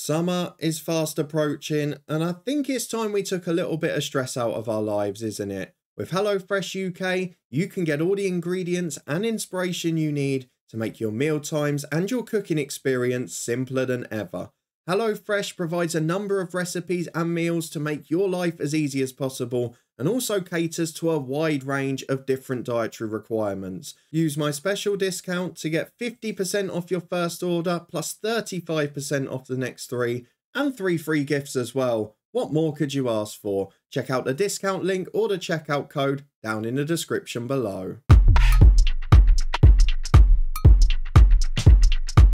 Summer is fast approaching, and I think it's time we took a little bit of stress out of our lives, isn't it? With HelloFresh UK, you can get all the ingredients and inspiration you need to make your meal times and your cooking experience simpler than ever. HelloFresh provides a number of recipes and meals to make your life as easy as possible and also caters to a wide range of different dietary requirements. Use my special discount to get 50% off your first order plus 35% off the next three and 3 free gifts as well. What more could you ask for? Check out the discount link or the checkout code down in the description below.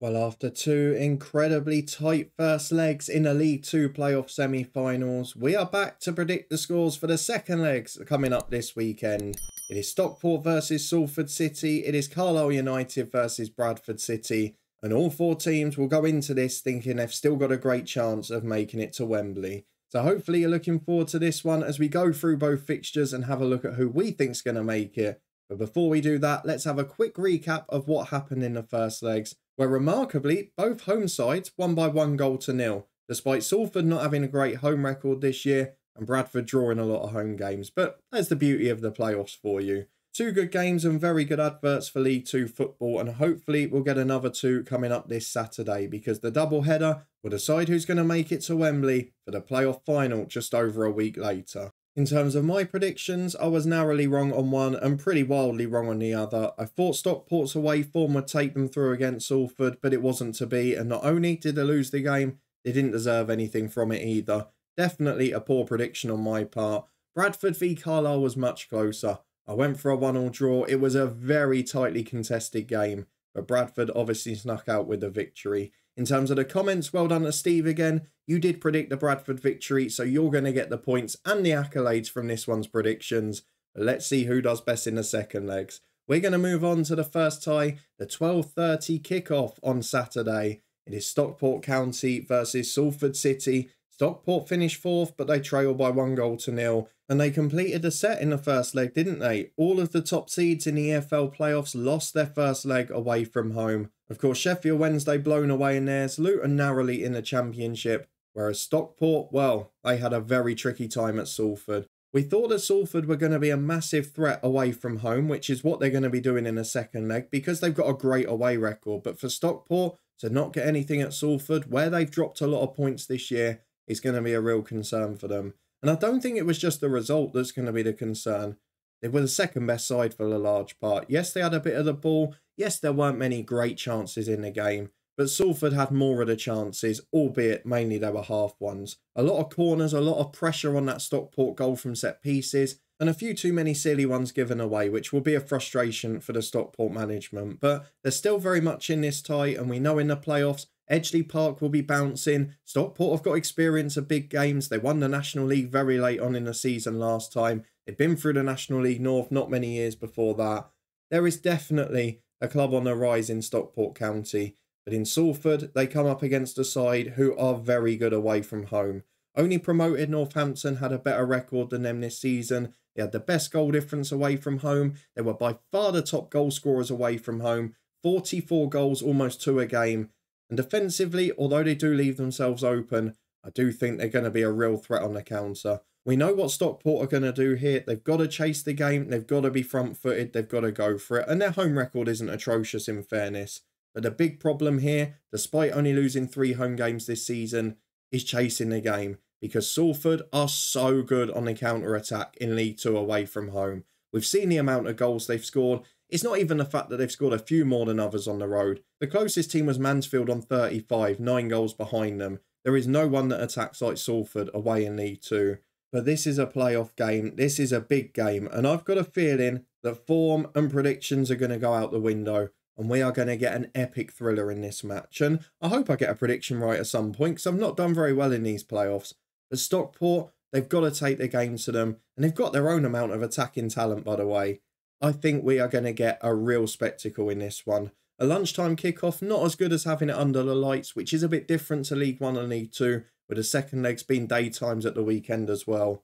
Well, after two incredibly tight first legs in the League Two playoff semi-finals, we are back to predict the scores for the second legs coming up this weekend. It is Stockport versus Salford City, it is Carlisle United versus Bradford City, and all four teams will go into this thinking they've still got a great chance of making it to Wembley. So hopefully you're looking forward to this one as we go through both fixtures and have a look at who we think's going to make it. But before we do that, let's have a quick recap of what happened in the first legs, where remarkably, both home sides won by 1-0. Despite Salford not having a great home record this year and Bradford drawing a lot of home games. But that's the beauty of the playoffs for you. Two good games and very good adverts for League Two football, and hopefully we'll get another two coming up this Saturday because the double header will decide who's going to make it to Wembley for the playoff final just over a week later. In terms of my predictions, I was narrowly wrong on one and pretty wildly wrong on the other. I thought Stockport's away form would take them through against Salford, but it wasn't to be, and not only did they lose the game, they didn't deserve anything from it either. Definitely a poor prediction on my part. Bradford v Carlisle was much closer. I went for a 1-1 draw. It was a very tightly contested game, but Bradford obviously snuck out with the victory. In terms of the comments, well done to Steve again. You did predict the Bradford victory, so you're going to get the points and the accolades from this one's predictions. But let's see who does best in the second legs. We're going to move on to the first tie, the 12:30 kickoff on Saturday. It is Stockport County versus Salford City. Stockport finished fourth, but they trailed by 1-0. And they completed the set in the first leg, didn't they? All of the top seeds in the EFL playoffs lost their first leg away from home. Of course, Sheffield Wednesday blown away in theirs, Luton narrowly in the championship, whereas Stockport, well, they had a very tricky time at Salford. We thought that Salford were going to be a massive threat away from home, which is what they're going to be doing in the second leg because they've got a great away record. But for Stockport to not get anything at Salford, where they've dropped a lot of points this year, is going to be a real concern for them. And I don't think it was just the result that's going to be the concern. They were the second best side for a large part. Yes, they had a bit of the ball. Yes, there weren't many great chances in the game. But Salford had more of the chances, albeit mainly they were half ones. A lot of corners, a lot of pressure on that Stockport goal from set pieces, and a few too many silly ones given away, which will be a frustration for the Stockport management. But they're still very much in this tie, and we know in the playoffs, Edgeley Park will be bouncing. Stockport have got experience of big games. They won the National League very late on in the season last time. They've been through the National League North not many years before that. There is definitely a club on the rise in Stockport County. But in Salford, they come up against a side who are very good away from home. Only promoted Northampton had a better record than them this season. They had the best goal difference away from home. They were by far the top goal scorers away from home. 44 goals, almost 2 a game. And defensively, although they do leave themselves open, I do think they're going to be a real threat on the counter. We know what Stockport are going to do here. They've got to chase the game. They've got to be front-footed. They've got to go for it. And their home record isn't atrocious in fairness. But the big problem here, despite only losing 3 home games this season, is chasing the game. Because Salford are so good on the counter-attack in League Two away from home. We've seen the amount of goals they've scored. It's not even the fact that they've scored a few more than others on the road. The closest team was Mansfield on 35, 9 goals behind them. There is no one that attacks like Salford away in League Two. But this is a playoff game. This is a big game. And I've got a feeling that form and predictions are going to go out the window. And we are going to get an epic thriller in this match. And I hope I get a prediction right at some point because I've not done very well in these playoffs. But Stockport, they've got to take the game to them. And they've got their own amount of attacking talent, by the way. I think we are going to get a real spectacle in this one. A lunchtime kickoff, not as good as having it under the lights, which is a bit different to League One and League Two, with the second legs being daytimes at the weekend as well.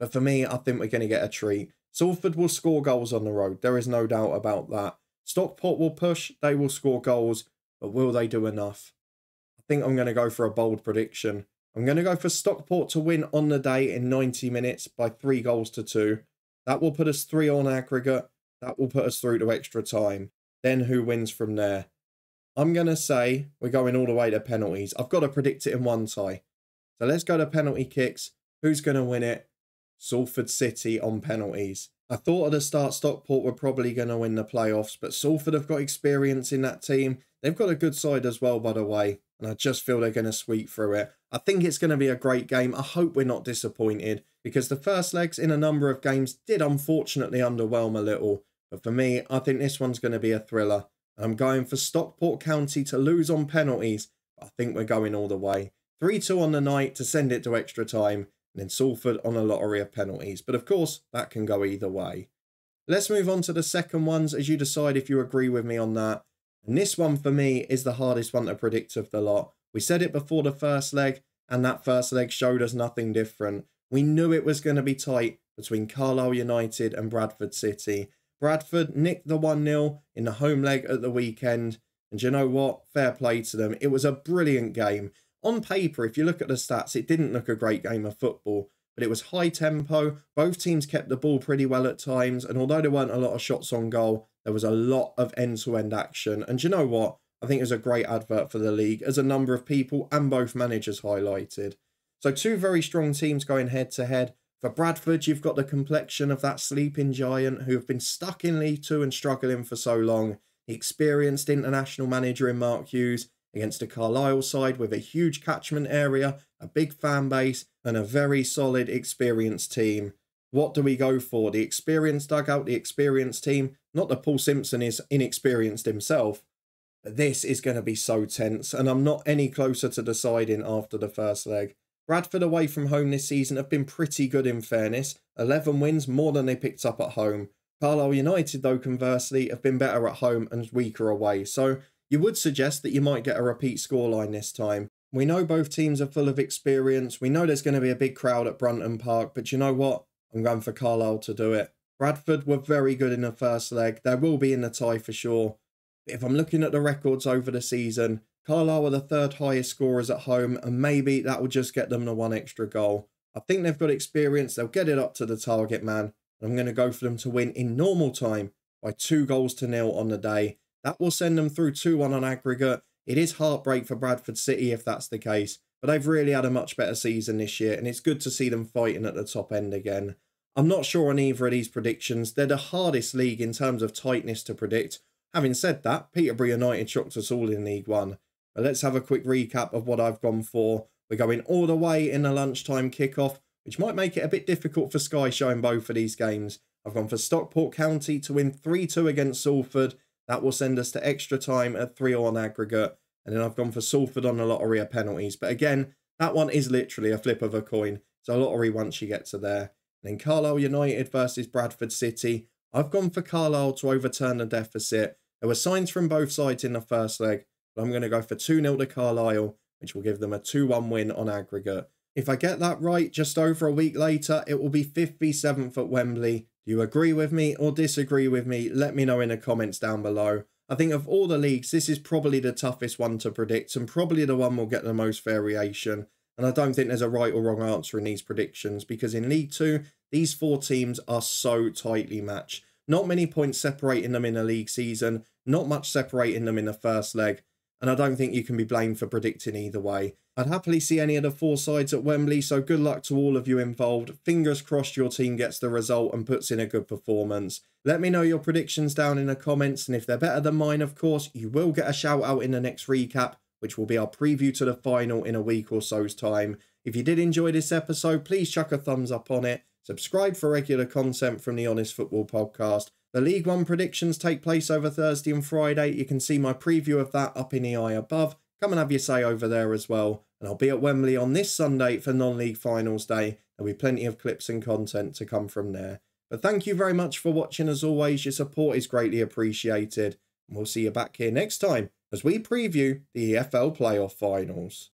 But for me, I think we're going to get a treat. Salford will score goals on the road. There is no doubt about that. Stockport will push. They will score goals. But will they do enough? I think I'm going to go for a bold prediction. I'm going to go for Stockport to win on the day in 90 minutes by 3-2. That will put us 3 on aggregate. That will put us through to extra time. Then who wins from there? I'm going to say we're going all the way to penalties. I've got to predict it in one tie. So let's go to penalty kicks. Who's going to win it? Salford City on penalties. I thought at the start Stockport were probably going to win the playoffs, but Salford have got experience in that team. They've got a good side as well, by the way, and I just feel they're going to sweep through it. I think it's going to be a great game. I hope we're not disappointed, because the first legs in a number of games did unfortunately underwhelm a little. But for me, I think this one's going to be a thriller. I'm going for Stockport County to lose on penalties. I think we're going all the way. 3-2 on the night to send it to extra time, and then Salford on a lottery of penalties. But of course, that can go either way. Let's move on to the second ones as you decide if you agree with me on that. And this one for me is the hardest one to predict of the lot. We said it before the first leg, and that first leg showed us nothing different. We knew it was going to be tight between Carlisle United and Bradford City. Bradford nicked the 1-0 in the home leg at the weekend. And you know what? Fair play to them. It was a brilliant game. On paper, if you look at the stats, it didn't look a great game of football. But it was high tempo. Both teams kept the ball pretty well at times. And although there weren't a lot of shots on goal, there was a lot of end-to-end action. And you know what? I think it was a great advert for the league, as a number of people and both managers highlighted. So 2 very strong teams going head-to-head. For Bradford, you've got the complexion of that sleeping giant who have been stuck in League 2 and struggling for so long. The experienced international manager in Mark Hughes against a Carlisle side with a huge catchment area, a big fan base, and a very solid, experienced team. What do we go for? The experienced dugout, the experienced team? Not that Paul Simpson is inexperienced himself. But this is going to be so tense, and I'm not any closer to deciding after the first leg. Bradford away from home this season have been pretty good in fairness. 11 wins, more than they picked up at home. Carlisle United, though, conversely, have been better at home and weaker away. So you would suggest that you might get a repeat scoreline this time. We know both teams are full of experience. We know there's going to be a big crowd at Brunton Park. But you know what? I'm going for Carlisle to do it. Bradford were very good in the first leg. They will be in the tie for sure. If I'm looking at the records over the season, Carlisle are the 3rd highest scorers at home, and maybe that will just get them the 1 extra goal. I think they've got experience. They'll get it up to the target man. And I'm going to go for them to win in normal time by 2-0 on the day. That will send them through 2-1 on aggregate. It is heartbreak for Bradford City if that's the case, but they've really had a much better season this year, and it's good to see them fighting at the top end again. I'm not sure on either of these predictions. They're the hardest league in terms of tightness to predict. Having said that, Peterborough United shocked us all in League 1. But let's have a quick recap of what I've gone for. We're going all the way in the lunchtime kickoff, which might make it a bit difficult for Sky showing both of these games. I've gone for Stockport County to win 3-2 against Salford. That will send us to extra time at 3-0 on aggregate. And then I've gone for Salford on a lottery of penalties. But again, that one is literally a flip of a coin. It's a lottery once you get to there. And then Carlisle United versus Bradford City. I've gone for Carlisle to overturn the deficit. There were signs from both sides in the first leg, but I'm going to go for 2-0 to Carlisle, which will give them a 2-1 win on aggregate. If I get that right, just over a week later, it will be 5th v 7th at Wembley. Do you agree with me or disagree with me? Let me know in the comments down below. I think of all the leagues, this is probably the toughest one to predict and probably the one we'll get the most variation. And I don't think there's a right or wrong answer in these predictions, because in League 2, these 4 teams are so tightly matched. Not many points separating them in a league season, not much separating them in the first leg, and I don't think you can be blamed for predicting either way. I'd happily see any of the 4 sides at Wembley, so good luck to all of you involved. Fingers crossed your team gets the result and puts in a good performance. Let me know your predictions down in the comments, and if they're better than mine, of course, you will get a shout out in the next recap, which will be our preview to the final in a week or so's time. If you did enjoy this episode, please chuck a thumbs up on it. Subscribe for regular content from the Honest Football Podcast. The League 1 predictions take place over Thursday and Friday. You can see my preview of that up in the eye above. Come and have your say over there as well. And I'll be at Wembley on this Sunday for non-league finals day. There'll be plenty of clips and content to come from there. But thank you very much for watching as always. Your support is greatly appreciated. And we'll see you back here next time as we preview the EFL Playoff Finals.